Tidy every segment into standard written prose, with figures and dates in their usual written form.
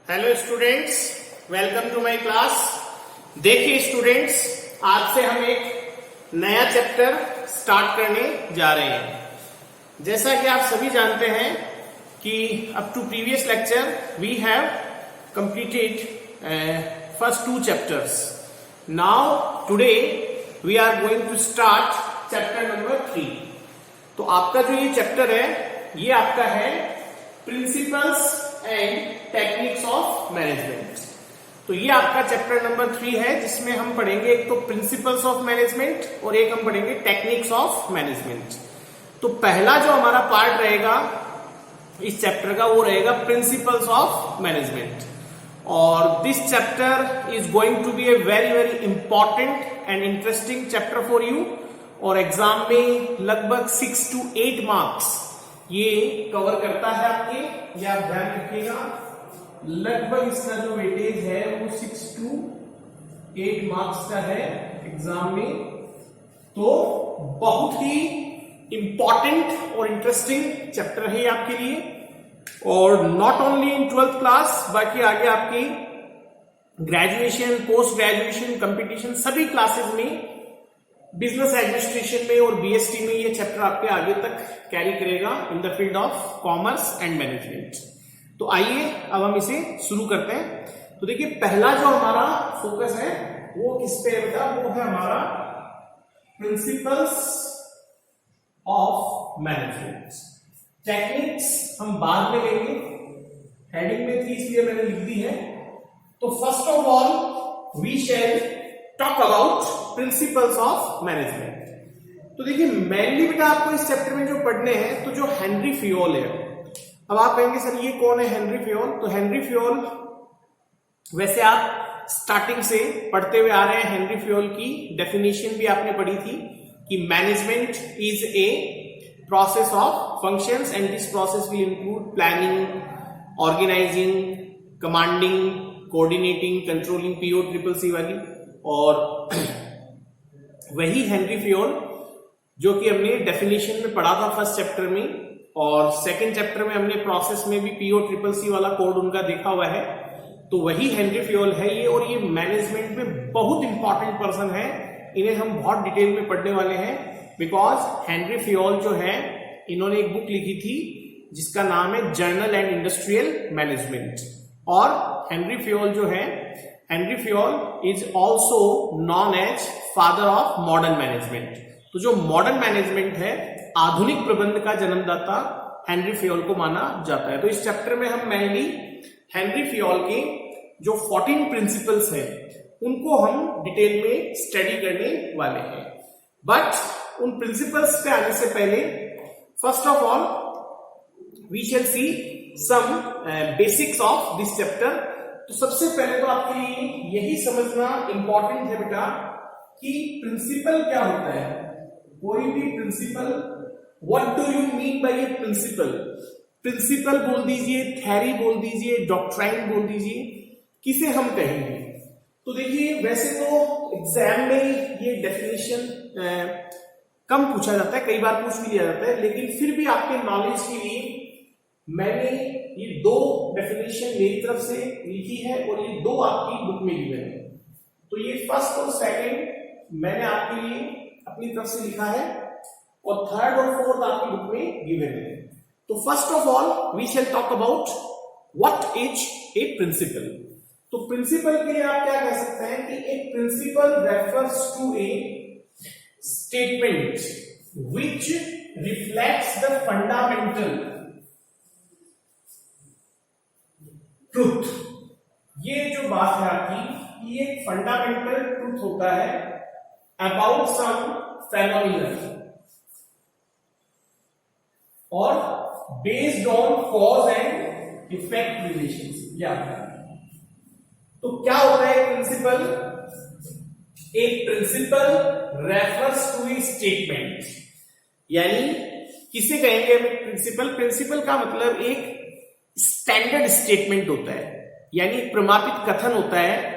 Hello students, welcome to my class. देखिए students, आज से हम एक नया चैप्टर स्टार्ट करने जा रहे हैं। जैसा कि आप सभी जानते हैं कि up to previous lecture we have completed first two chapters. Now today we are going to start chapter number 3। तो आपका जो ये चैप्टर है, ये आपका है principles and techniques of management. तो ये आपका चैप्टर नंबर 3 है, जिसमें हम पढ़ेंगे एक तो प्रिंसिपल्स ऑफ मैनेजमेंट और एक हम पढ़ेंगे टेक्निक्स ऑफ मैनेजमेंट। तो पहला जो हमारा पार्ट रहेगा इस चैप्टर का, वो रहेगा प्रिंसिपल्स ऑफ मैनेजमेंट। और this chapter is going to be a very very important and interesting chapter for you. और एग्जाम में लगभग 6 to 8 मार्क्स ये कवर करता है आपके, या आप ध्यान रखिएगा, लगभग इसका जो वेटेज है वो 6 to 8 मार्क्स का है एग्जाम में। तो बहुत ही इंपॉर्टेंट और इंटरेस्टिंग चैप्टर है ये आपके लिए। और not only in 12th class, बाकी आगे आपकी ग्रेजुएशन, पोस्ट ग्रेजुएशन, कंपटीशन सभी क्लासेस में, बिजनेस एडमिनिस्ट्रेशन में और बीएसटी में ये चैप्टर आपके आगे तक कैरी करेगा इन the field of commerce and management. तो आइए अब हम इसे शुरू करते हैं। तो देखिए, पहला जो हमारा फोकस है वो किस पे है बेटा? वो है हमारा प्रिंसिपल्स ऑफ मैनेजमेंट। टेक्निक्स हम बाद में लेंगे, हेडिंग में थी इसलिए मैंने लिख दी है। तो first of all we shall talk about principles of management. तो देखिए, मेनली बेटा आपको इस चैप्टर में जो पढ़ने हैं, तो जो हेनरी फियोल है। अब आप कहेंगे सर ये कौन है हेनरी फियोल? तो हेनरी फियोल वैसे आप स्टार्टिंग से पढ़ते हुए आ रहे हैं। हेनरी फियोल की डेफिनेशन भी आपने पढ़ी थी कि management is a process of functions and this process will include planning, organising, commanding, coordinating, controlling, PO-CCC वाली। और वही हेनरी फियोल जो कि हमने डेफिनेशन में पढ़ा था फर्स्ट चैप्टर में, और सेकंड चैप्टर में हमने प्रोसेस में भी PO-CCC वाला कोड उनका देखा हुआ है। तो वही हेनरी फियोल है ये, और ये मैनेजमेंट में बहुत इंपॉर्टेंट पर्सन है। इन्हें हम बहुत डिटेल में पढ़ने वाले हैं, बिकॉज हेनरी फियोल जो है, इन्होंने एक बुक लिखी थी जिसका नाम है जर्नल एंड इंडस्ट्रियल मैनेजमेंट। और हेनरी फियोल जो है, Henri Fayol is also known as father of modern management. तो जो मॉडर्न मैनेजमेंट है, आधुनिक प्रबंध का जन्मदाता हेनरी फियोल को माना जाता है। तो इस चैप्टर में हम मेनली हेनरी फियोल के जो 14 प्रिंसिपल्स हैं उनको हम डिटेल में स्टडी करने वाले हैं। बट उन प्रिंसिपल्स पे आने से पहले first of all we shall see some basics of this chapter. तो सबसे पहले तो आपके लिए यही समझना इंपॉर्टेंट है बेटा कि प्रिंसिपल क्या होता है। कोई भी principle, what do you mean by a principle? Principle बोल दीजिए, थ्योरी बोल दीजिए, डॉक्ट्राइन बोल दीजिए, किसे हम कहेंगे? तो देखिए, वैसे तो एग्जाम में ये डेफिनेशन कम पूछा जाता है, कई बार पूछ भी लिया जाता है, लेकिन फिर भी आपके नॉलेज के लिए मैंने ये 2 डेफिनेशन मेरी तरफ से लिखी है और ये 2 आपकी बुक में गिवन है। तो ये फर्स्ट और सेकंड मैंने आपके लिए अपनी तरफ से लिखा है, और थर्ड और फोर्थ आपकी बुक में गिवन है। तो first of all we shall talk about what is a principle. तो प्रिंसिपल के लिए आप क्या कह सकते हैं कि एक principle refers to a statement which reflects the fundamental truth. ये जो बात है आपकी, ये एक फंडामेंटल ट्रूथ होता है अबाउट सम फेनोमेनन और based on cause and effect relationship. या तो क्या होता है प्रिंसिपल? एक principle refers to a statement, यानी किसे कहेंगे हम प्रिंसिपल? प्रिंसिपल का मतलब एक स्टैंडर्ड स्टेटमेंट होता है, यानी एक प्रमाणित कथन होता है।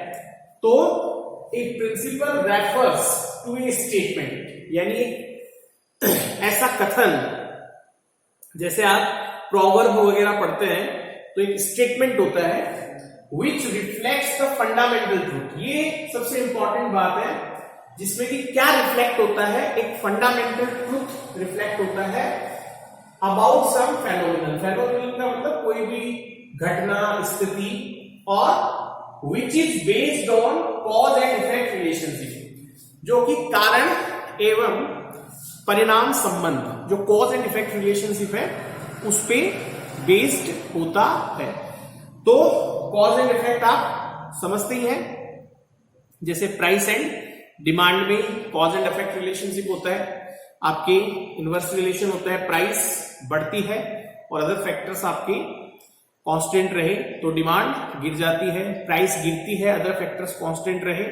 तो एक principle refers to a statement, यानी ऐसा कथन, जैसे आप प्रोवर्ब वगैरह पढ़ते हैं तो एक स्टेटमेंट होता है which reflects the fundamental truth। ये सबसे इंपॉर्टेंट बात है जिसमें कि क्या रिफ्लेक्ट होता है, एक फंडामेंटल ट्रूथ रिफ्लेक्ट होता है अबाउट सम फेनोमेनन। फेनोमेनन का मतलब कोई भी घटना, स्थिति, और which is based on cause and effect relationship, जो कि कारण एवं परिणाम संबंध, जो कॉज एंड इफेक्ट रिलेशनशिप है उस पे बेस्ड होता है। तो कॉज एंड इफेक्ट आप समझते ही हैं, जैसे प्राइस एंड डिमांड में कॉज एंड इफेक्ट रिलेशनशिप होता है, आपके इनवर्स रिलेशन होता है, प्राइस बढ़ती है और अदर फैक्टर्स आपके कांस्टेंट रहे तो डिमांड गिर जाती है, प्राइस गिरती है, अदर फैक्टर्स कांस्टेंट रहे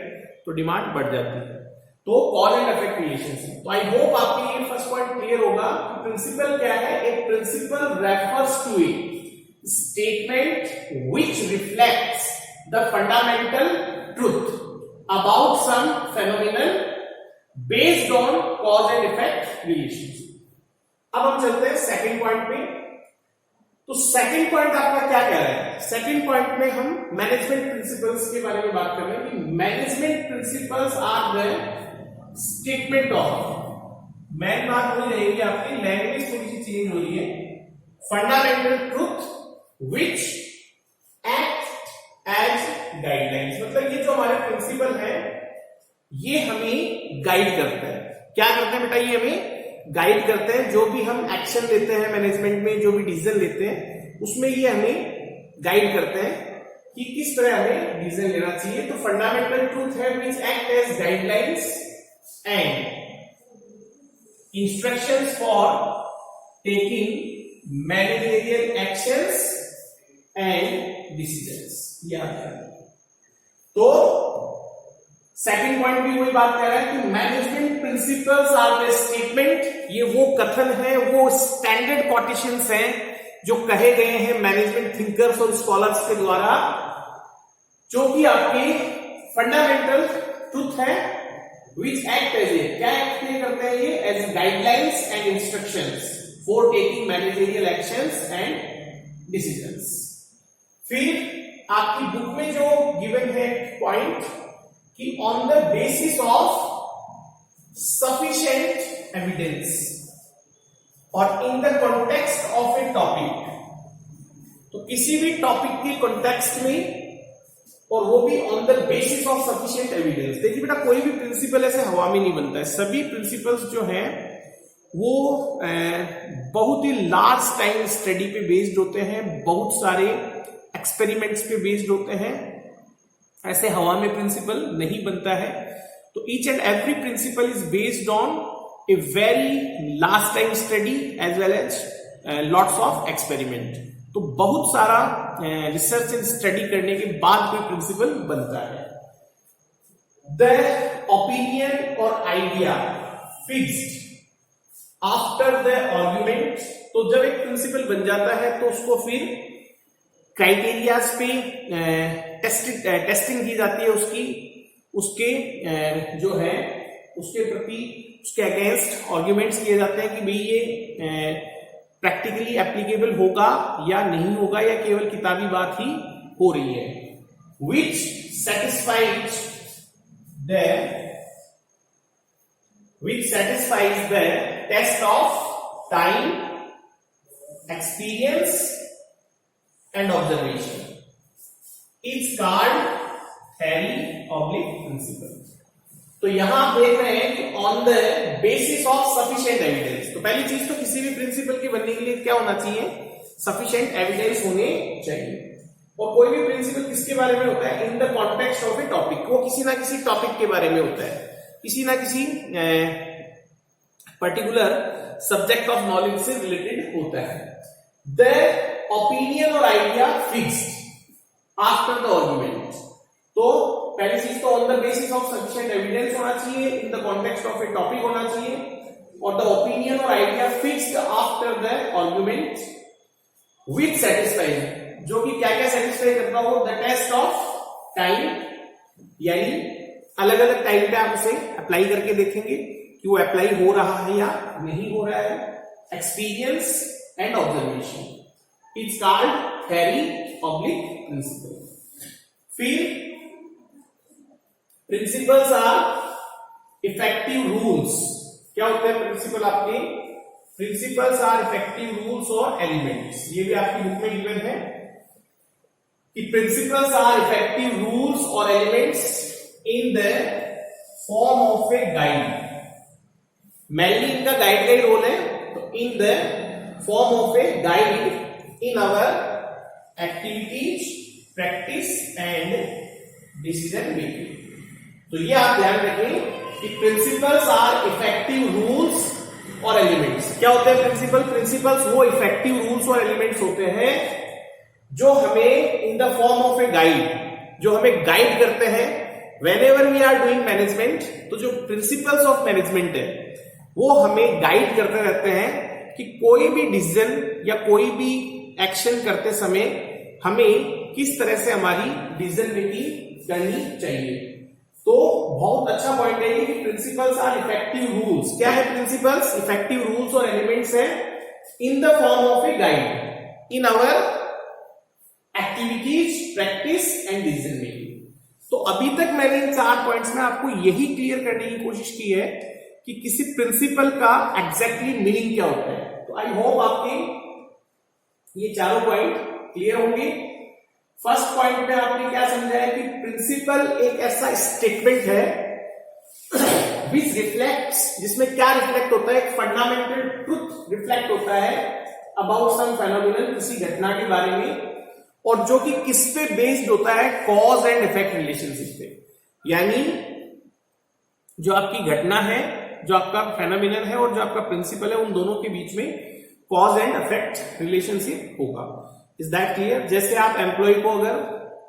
तो डिमांड बढ़ जाती है। तो कॉज एंड इफेक्ट रिलेशनशिप। तो आई होप आपके लिए फर्स्ट पॉइंट क्लियर होगा कि प्रिंसिपल क्या है। एक principle refers to a statement which reflects the fundamental truth about some phenomenon based on cause and effect relationship। अब हम चलते हैं सेकंड पॉइंट पे। तो सेकंड पॉइंट आपका क्या कह रहा है? सेकंड पॉइंट में हम मैनेजमेंट प्रिंसिपल्स के बारे में बात कर रहे हैं कि management principles are the statement of, main बात वही रहेगी आपकी, लैंग्वेज थोड़ी सी चेंज हो रही है, fundamental truth which as guidelines. मतलब ये जो हमारे प्रिंसिपल है ये हमें गाइड करते हैं। क्या करते हैं बेटा? ये हमें गाइड करते हैं। जो भी हम एक्शन लेते हैं मैनेजमेंट में, जो भी डिसीजन लेते हैं उसमें ये हमें गाइड करते हैं कि किस तरह हमें डिसीजन लेना चाहिए। तो फंडामेंटल ट्रूथ है which act as guidelines and instructions for taking managerial actions and decisions. तो सेकंड पॉइंट भी वही बात कर रहा है कि management principles are the statement, ये वो कथन है, वो स्टैंडर्ड कोटेशंस हैं जो कहे गए हैं मैनेजमेंट थिंकर्स और स्कॉलर्स के द्वारा, जो कि आपके फंडामेंटल ट्रूथ है विच एक्ट एज ए, क्या एक्ट करते हैं ये? As guidelines and instructions for taking managerial actions and decisions. फिर आपकी बुक में जो गिवन है पॉइंट कि on the basis of sufficient evidence और in the context of a topic, तो किसी भी टॉपिक के कॉन्टेक्स्ट में और वो भी on the basis of sufficient evidence. देखिए बेटा, कोई भी प्रिंसिपल ऐसे हवा में नहीं बनता है। सभी प्रिंसिपल्स जो हैं वो बहुत ही लार्ज टाइम स्टडी पे बेस्ड होते हैं, बहुत सारे एक्सपेरिमेंट्स पे बेस्ड होते हैं। ऐसे हवा में प्रिंसिपल नहीं बनता है। तो each and every principle is based on a very last time study as well as lots of experiment. तो बहुत सारा रिसर्च एंड स्टडी करने के बाद कोई प्रिंसिपल बनता है। द ओपिनियन और idea fixed after the argument. तो जब एक प्रिंसिपल बन जाता है तो उसको फिर क्राइटेरियाज पे टेस्टिंग की जाती है उसके जो है उसके प्रति, उसके अगेंस्ट आर्ग्यूमेंट्स किए जाते हैं कि भाई ये प्रैक्टिकली एप्लीकेबल होगा या नहीं होगा, या केवल किताबी बात ही हो रही है। Which satisfies the test of time, experience and observation is called Harry-Oblique principle। तो यहां आप देख रहे हैं कि on the basis of sufficient evidence. तो पहली चीज तो किसी भी प्रिंसिपल के बनने के लिए क्या होना चाहिए? सफिशिएंट एविडेंस होने चाहिए। और कोई भी प्रिंसिपल किसके बारे में होता है? In the context of a topic. वो किसी ना किसी टॉपिक के बारे में होता है, किसी ना किसी पर्टिकुलर सब्जेक्ट ऑफ नॉलेज से रिलेटेड होता है। द ओपिनियन और idea fixed after the argument. तो पहली चीज तो on the basis of sufficient evidence होना चाहिए, इन the context of a topic होना चाहिए, और द ओपिनियन और idea fixed after the argument with satisfied, जो कि क्या क्या सेटिस्फाई करता हो? द टेस्ट ऑफ टाइम, यानी अलग अलग टाइम पे आप उसे अप्लाई करके देखेंगे कि वो अप्लाई हो रहा है या नहीं हो रहा है। Experience and observation, it's called हैरी-ऑब्लिक प्रिंसिपल। फिर प्रिंसिपल्स आर इफेक्टिव रूल्स। क्या होते हैं प्रिंसिपल आपके? प्रिंसिपल्स आर इफेक्टिव रूल्स और एलिमेंट्स। ये भी आपकी बुक में गिवन है कि प्रिंसिपल्स आर इफेक्टिव रूल्स और elements in the form of a guide. Mainly इनका गाइड रोल है, तो in the form of a guide in our activities, practice and decision making. तो ये आप ध्यान रखें कि प्रिंसिपल्स आर इफेक्टिव रूल्स और एलिमेंट्स। क्या होते हैं प्रिंसिपल? प्रिंसिपल्स वो इफेक्टिव रूल्स और एलिमेंट्स होते हैं जो हमें in the form of a guide, जो हमें गाइड करते हैं whenever we are doing management. तो जो प्रिंसिपल्स ऑफ मैनेजमेंट है वो हमें गाइड करते रहते हैं कि कोई भी डिसीजन या कोई भी एक्शन करते समय हमें किस तरह से हमारी डिसीजन मेकिंग करनी चाहिए। तो बहुत अच्छा पॉइंट है ये कि प्रिंसिपल्स आर इफेक्टिव रूल्स। क्या है प्रिंसिपल्स? इफेक्टिव रूल्स और एलिमेंट्स है in the form of a guide in our activities, practice and decision making. तो अभी तक मैंने इन 4 पॉइंट्स में आपको यही क्लियर करने की कोशिश की है कि किसी प्रिंसिपल का एग्जैक्टली मीनिंग क्या होता है। तो आई होप आपके ये चारों पॉइंट क्लियर होंगे। फर्स्ट पॉइंट में आपने क्या समझा है कि प्रिंसिपल एक ऐसा स्टेटमेंट है विच रिफ्लेक्ट्स, जिसमें क्या रिफ्लेक्ट होता है? एक फंडामेंटल ट्रुथ रिफ्लेक्ट होता है अबाउट सम फेनोमेनन, किसी घटना के बारे में, और जो कि किस पे बेस्ड होता है? कॉज एंड इफेक्ट रिलेशनशिप पे। यानी जो आपकी घटना है, जो आपका फेनोमेनन है और जो आपका प्रिंसिपल है, उन दोनों के बीच में कॉज एंड इफेक्ट रिलेशनशिप होगा। Is that clear? जैसे आप एम्प्लॉय को अगर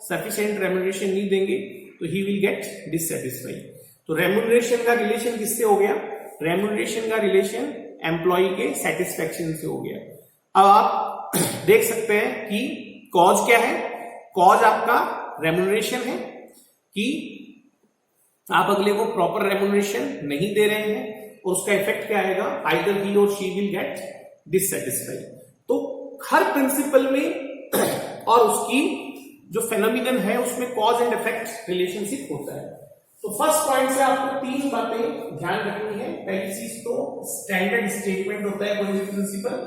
सफिशिएंट रेम्यूनरेशन नहीं देंगे तो ही विल गेट डिससेटिस्फाइड। तो रेम्यूनरेशन का रिलेशन किससे हो गया? रेम्यूनरेशन का रिलेशन एम्प्लॉय के सेटिस्फेक्शन से हो गया। अब आप देख सकते हैं कि कॉज क्या है? कॉज आपका रेम्यूनरेशन है कि आप अगले को प्रॉपर रेम्यूनरेशन नहीं दे रहे हैं, और उसका इफेक्ट क्या आएगा? आइदर ही और शी विल गेट डिससेटिस्फाइड। तो हर प्रिंसिपल में और उसकी जो फेनोमेनन है उसमें कॉज एंड इफेक्ट रिलेशनशिप होता है। तो फर्स्ट पॉइंट से आपको 3 बातें ध्यान रखनी है। पहली चीज तो स्टैंडर्ड स्टेटमेंट होता है कोई भी प्रिंसिपल,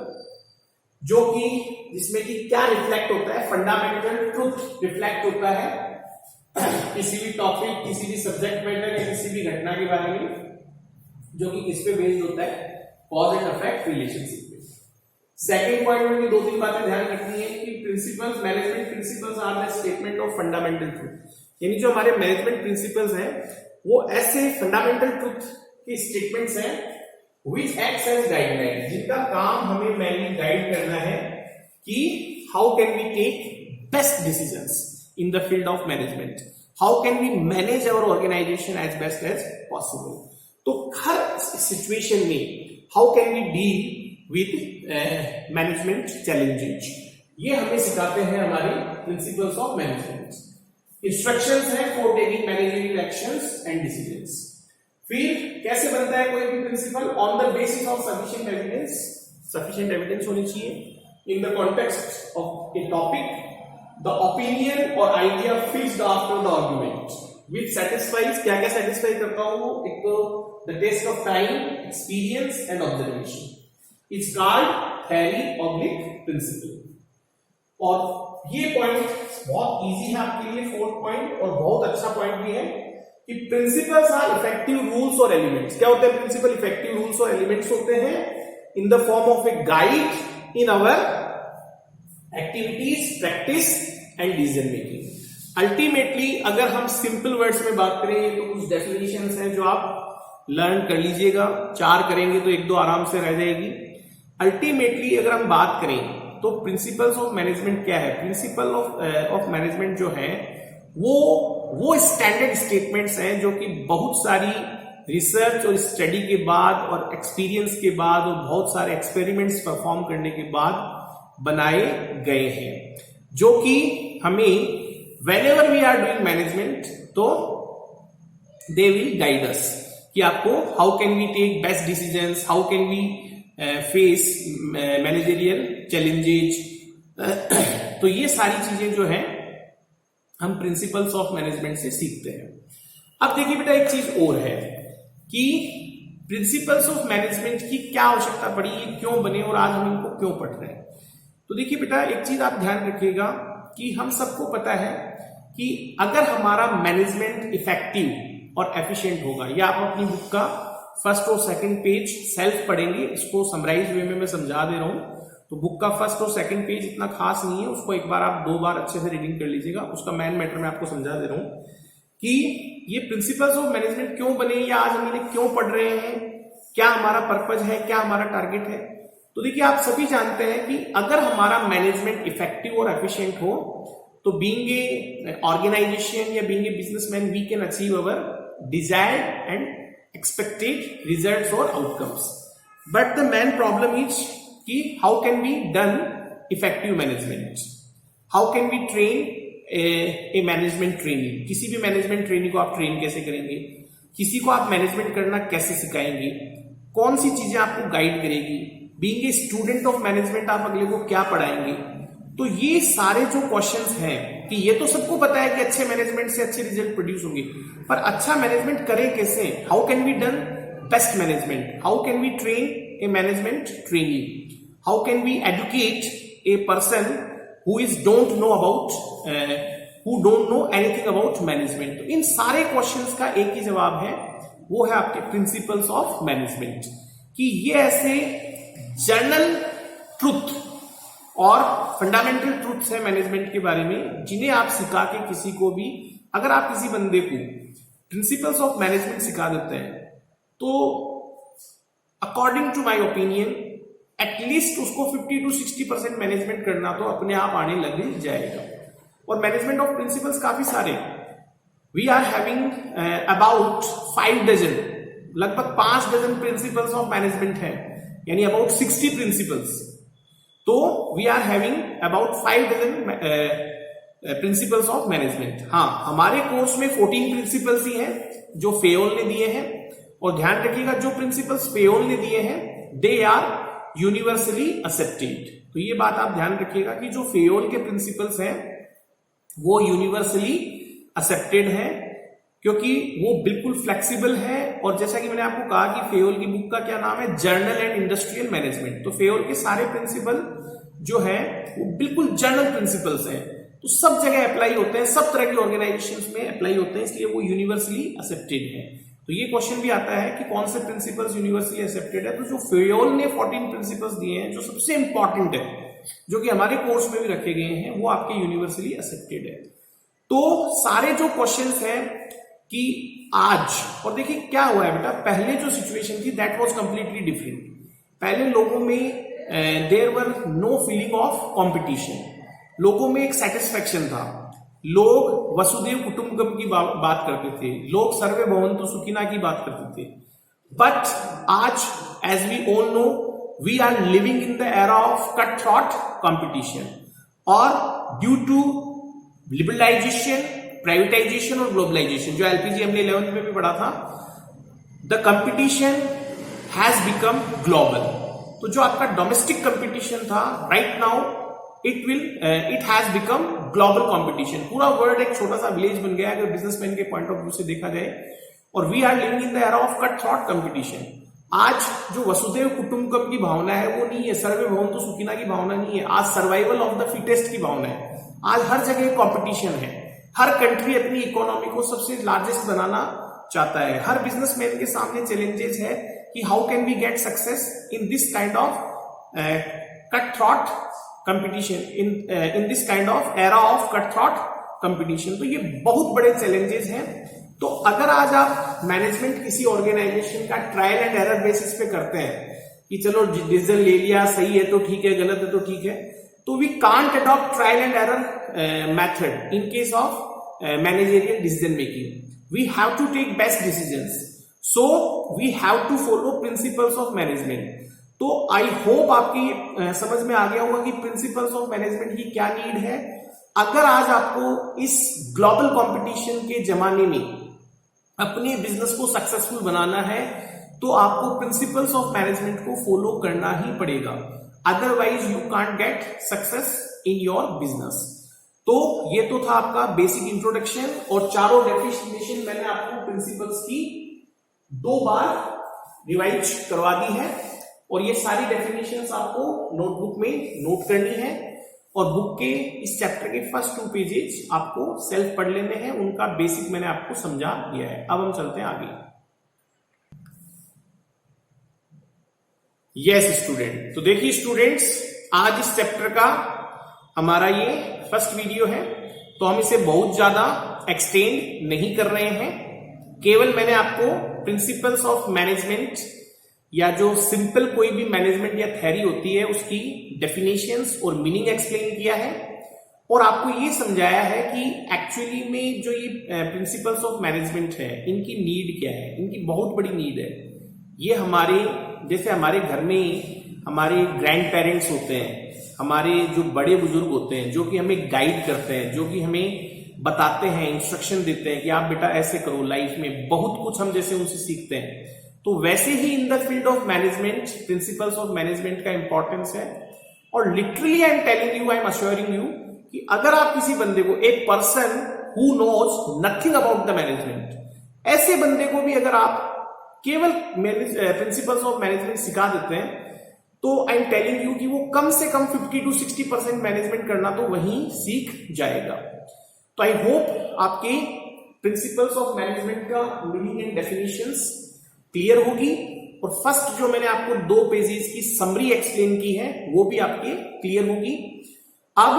जो कि जिसमें कि क्या रिफ्लेक्ट होता है? फंडामेंटल ट्रुथ रिफ्लेक्ट होता है किसी भी टॉपिक, किसी भी सब्जेक्ट मैटर या किसी भी घटना के बारे में, जो कि किस पे बेस्ड होता है? कॉज एंड इफेक्ट रिलेशनशिप पे। सेकंड पॉइंट में भी 2-3 बातें ध्यान रखनी है कि principles, management principles are the statement of fundamental truth. यानी जो हमारे मैनेजमेंट प्रिंसिपल्स हैं वो ऐसे फंडामेंटल ट्रुथ के स्टेटमेंट्स हैं which acts as guidelines, जिनका काम हमें मेनली गाइड करना है कि how can we take best decisions in the field of management, how can we manage our organisation as best as possible. तो हर सिचुएशन में how can we deal with management challenges, ये हमें सिखाते हैं हमारे प्रिंसिपल्स ऑफ मैनेजमेंट। इंस्ट्रक्शंस हैं for taking managerial actions and decisions. फिर कैसे बनता है कोई भी principle? On the basis of sufficient evidence. Sufficient evidence होनी चाहिए इन the context of a topic, the opinion और idea fixed after the argument which satisfies. क्या क्या सेटिस्फाई करता हूं? एक तो the test of time, experience and observation. It's called हैरी-ऑब्लिक प्रिंसिपल। और ये पॉइंट बहुत इजी है आपके लिए, 4th पॉइंट, और बहुत अच्छा पॉइंट भी है कि प्रिंसिपल्स आर इफेक्टिव रूल्स और एलिमेंट्स। क्या होते हैं प्रिंसिपल? इफेक्टिव रूल्स और एलिमेंट्स होते हैं in the form of a guide in our activities, practice and decision making. Ultimately अगर हम सिंपल वर्ड्स में बात करें तो कुछ डेफिनेशंस हैं जो आप लर्न कर लीजिएगा। 4 करेंगे तो 1-2 आराम से रह जाएगी। अल्टीमेटली अगर हम बात करें तो प्रिंसिपल्स ऑफ मैनेजमेंट क्या है? प्रिंसिपल ऑफ मैनेजमेंट जो है वो स्टैंडर्ड स्टेटमेंट्स हैं जो कि बहुत सारी रिसर्च और स्टडी के बाद और एक्सपीरियंस के बाद और बहुत सारे एक्सपेरिमेंट्स परफॉर्म करने के बाद बनाए गए हैं, जो कि हमें whenever we are doing management तो दे विल गाइड अस कि आपको how can we take best decisions, how can we face managerial challenges. तो ये सारी चीजें जो है हम प्रिंसिपल्स ऑफ मैनेजमेंट से सीखते हैं। अब देखिए बेटा एक चीज और है कि प्रिंसिपल्स ऑफ मैनेजमेंट की क्या आवश्यकता पड़ी, ये क्यों बने और आज हम इनको क्यों पढ़ रहे हैं। तो देखिए बेटा एक चीज आप ध्यान रखिएगा कि हम सबको पता है कि अगर हमारा मैनेजमेंट इफेक्टिव और एफिशिएंट होगा, या आप अपनी बुक का फर्स्ट और सेकंड पेज सेल्फ पढ़ेंगे, इसको समराइज वे में मैं समझा दे रहा हूं। तो बुक का फर्स्ट और सेकंड पेज इतना खास नहीं है, उसको एक बार आप 2 बार अच्छे से रीडिंग कर लीजिएगा। उसका मेन मैटर मैं आपको समझा दे रहा हूं कि ये प्रिंसिपल्स ऑफ मैनेजमेंट क्यों बने, या आज हम इन्हें क्यों पढ़ रहे हैं, क्या हमारा पर्पज है, क्या हमारा टारगेट है। तो देखिए आप सभी जानते हैं कि अगर हमारा मैनेजमेंट इफेक्टिव और एफिशिएंट हो तो बीइंग ए ऑर्गेनाइजेशन या being a businessman we can achieve our desired and expected results और outcomes. But the main problem is कि how can be done effective management, how can be train a management training. किसी भी management training को आप train कैसे करेंगे, किसी को आप मैनेजमेंट करना कैसे सिखाएंगे, कौन सी चीजें आपको गाइड करेगी, being a student of management आप अगले को क्या पढ़ाएंगे। तो ये सारे जो क्वेश्चंस हैं कि ये तो सबको पता है कि अच्छे मैनेजमेंट से अच्छे रिजल्ट प्रोड्यूस होंगे, पर अच्छा मैनेजमेंट करें कैसे, how can be done best management, how can be train a management trainee, how can be educate a person who don't know anything about management. तो इन सारे क्वेश्चंस का एक ही जवाब है, वो है आपके प्रिंसिपल्स ऑफ मैनेजमेंट। कि ये ऐसे जनरल ट्रुथ और फंडामेंटल ट्रुथ्स है मैनेजमेंट के बारे में, जिन्हें आप सिखा के किसी को भी, अगर आप किसी बंदे को प्रिंसिपल्स ऑफ मैनेजमेंट सिखा देते हैं तो according to my opinion at least उसको 50 to 60% मैनेजमेंट करना तो अपने आप आने लग जाएगा। और मैनेजमेंट ऑफ प्रिंसिपल्स काफी सारे, we are having about 5 dozen, लगभग 5 डजन प्रिंसिपल्स ऑफ मैनेजमेंट है, यानी अबाउट 60 प्रिंसिपल्स। तो we are having about 5 dozen principles of management. हाँ, हमारे कोर्स में 14 प्रिंसिपल्स ही हैं जो फेयोल ने दिए हैं। और ध्यान रखिएगा जो प्रिंसिपल्स फेयोल ने दिए हैं दे आर यूनिवर्सली एक्सेप्टेड। तो ये बात आप ध्यान रखिएगा कि जो फेयोल के प्रिंसिपल्स हैं वो यूनिवर्सली एक्सेप्टेड है, क्योंकि वो बिल्कुल फ्लेक्सिबल है। और जैसा कि मैंने आपको कहा कि फेयोल की बुक का क्या नाम है, जर्नल एंड इंडस्ट्रियल मैनेजमेंट। तो फेयोल के सारे प्रिंसिपल जो है वो बिल्कुल जनरल प्रिंसिपल्स हैं, तो सब जगह अप्लाई होते हैं, सब तरह की ऑर्गेनाइजेशंस में अप्लाई होते हैं, इसलिए वो यूनिवर्सली एक्सेप्टेड है। तो ये क्वेश्चन भी आता है कि कौन से प्रिंसिपल्स यूनिवर्सली एक्सेप्टेड है। तो जो फेयोल ने 14 प्रिंसिपल्स दिए हैं, जो सबसे इंपॉर्टेंट है, जो कि हमारे कोर्स में भी रखे गए हैं, वो आपके यूनिवर्सली एक्सेप्टेड है। तो सारे जो क्वेश्चंस हैं कि आज, और देखिए क्या हुआ है बेटा, पहले जो सिचुएशन थी दैट वाज कंप्लीटली डिफरेंट। पहले लोगों में there were no feeling of competition, लोगों में एक सेटिस्फेक्शन था, लोग वसुदेव कुटुंबकम की बात करते थे, लोग सर्वे भवन्तु सुखिना की बात करते थे। बट आज as we all know we are living in the era of cut throat competition, और ड्यू टू लिबरलाइजेशन, प्राइवेटाइजेशन और ग्लोबलाइजेशन, जो एलपीजी हमने 11th में भी पढ़ा था, the competition has become global. तो जो आपका डोमेस्टिक कंपटीशन था right now it has become global competition. पूरा वर्ल्ड एक छोटा सा विलेज बन गया अगर बिजनेसमैन के पॉइंट ऑफ व्यू से देखा जाए। और we are living in the era of cut throat competition. आज जो वसुदेव कुटुंबकम की भावना है वो नहीं है, सर्वे भवन्तु सुखिना की भावना नहीं है, आज सर्वाइवल ऑफ द फिटेस्ट की भावना है। आज हर जगह कंपटीशन है, हर कंट्री अपनी इकोनॉमी को सबसे लार्जेस्ट बनाना चाहता है। हर बिजनेसमैन के सामने चैलेंजेस है कि how can we get success in this kind of cut throat competition, in this kind of era of cut throat competition. तो ये बहुत बड़े चैलेंजेस हैं। तो अगर आज आप मैनेजमेंट किसी ऑर्गेनाइजेशन का ट्रायल एंड एरर बेसिस पे करते हैं कि चलो डिसीजन ले लिया, सही है तो ठीक है, गलत है तो ठीक है, तो we can't adopt trial and error method in case of managerial decision making. We have to take best decisions, so we have to follow principles of management. तो आई होप आपकी समझ में आ गया होगा कि प्रिंसिपल्स ऑफ मैनेजमेंट की क्या need है। अगर आज आपको इस ग्लोबल कंपटीशन के जमाने में अपने बिजनेस को सक्सेसफुल बनाना है तो आपको प्रिंसिपल्स ऑफ मैनेजमेंट को फॉलो करना ही पड़ेगा, otherwise you can't get success in your business. तो ये तो था आपका बेसिक इंट्रोडक्शन, और चारों डेफिनेशन मैंने आपको प्रिंसिपल्स की 2 बार रिवाइज करवा दी है, और ये सारी डेफिनेशंस आपको नोटबुक में नोट करनी है, और बुक के इस चैप्टर के फर्स्ट 2 पेजेस आपको सेल्फ पढ़ लेने हैं, उनका बेसिक मैंने आपको समझा दिया है। अब हम चलते हैं आगे। यस स्टूडेंट, तो देखिए स्टूडेंट्स, आज इस चैप्टर का हमारा ये फर्स्ट वीडियो है, तो हम इसे बहुत ज्यादा एक्सटेंड नहीं कर रहे हैं। केवल मैंने आपको प्रिंसिपल्स ऑफ मैनेजमेंट या जो सिंपल कोई भी मैनेजमेंट या थ्योरी होती है उसकी डेफिनेशंस और मीनिंग एक्सप्लेन किया है, और आपको ये समझाया है कि एक्चुअली में जो ये प्रिंसिपल्स ऑफ मैनेजमेंट है इनकी नीड क्या है। इनकी बहुत बड़ी नीड है। ये हमारे जैसे हमारे घर में हमारे ग्रैंड पेरेंट्स होते हैं, हमारे जो बड़े बुजुर्ग होते हैं जो कि हमें गाइड करते हैं, जो कि हमें बताते हैं, इंस्ट्रक्शन देते हैं कि आप बेटा ऐसे करो, लाइफ में बहुत कुछ हम जैसे उनसे सीखते हैं। तो वैसे ही in the field of management principles of management का इंपॉर्टेंस है, और literally I am telling you, I am assuring you कि अगर आप किसी बंदे को, एक person who knows nothing about the management, ऐसे बंदे को भी अगर आप केवल प्रिंसिपल्स ऑफ मैनेजमेंट सिखा देते हैं, तो आई एम टेलिंग यू कि वो कम से कम 50 to 60% मैनेजमेंट करना तो वहीं सीख जाएगा। तो आई होप आपके प्रिंसिपल्स ऑफ मैनेजमेंट का मीनिंग एंड डेफिनेशंस क्लियर होगी, और फर्स्ट जो मैंने आपको 2 पेजेस की समरी एक्सप्लेन की है वो भी आपके क्लियर होगी। अब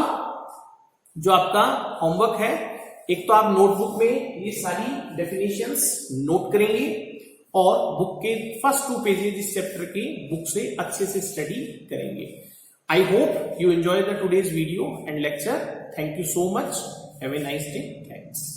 जो आपका होमवर्क है, एक तो आप नोटबुक में ये सारी डेफिनेशंस नोट करेंगे, और बुक के फर्स्ट 2 पेजेस इस चैप्टर के बुक से अच्छे से स्टडी करेंगे। I hope you enjoy the today's video and lecture. Thank you so much. Have a nice day. Thanks.